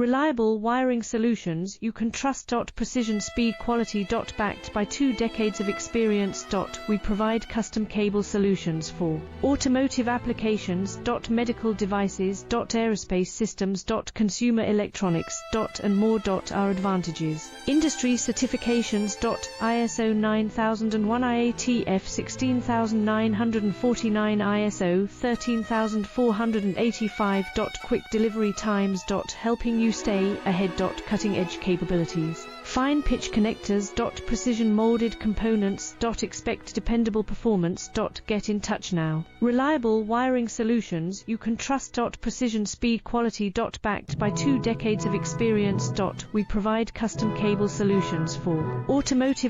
Reliable wiring solutions you can trust. Precision, speed, quality. Backed by 2 decades of experience. We provide custom cable solutions for automotive applications. Medical devices. Aerospace systems. Consumer electronics. And more. Our advantages: industry certifications. ISO 9001, IATF 16949, ISO 13485. Quick delivery times. Helping you stay ahead. Cutting edge capabilities. Fine pitch connectors. Precision molded components. Expect dependable performance. Get in touch now. Reliable wiring solutions you can trust. Precision, speed, quality. Backed by 2 decades of experience. We provide custom cable solutions for automotive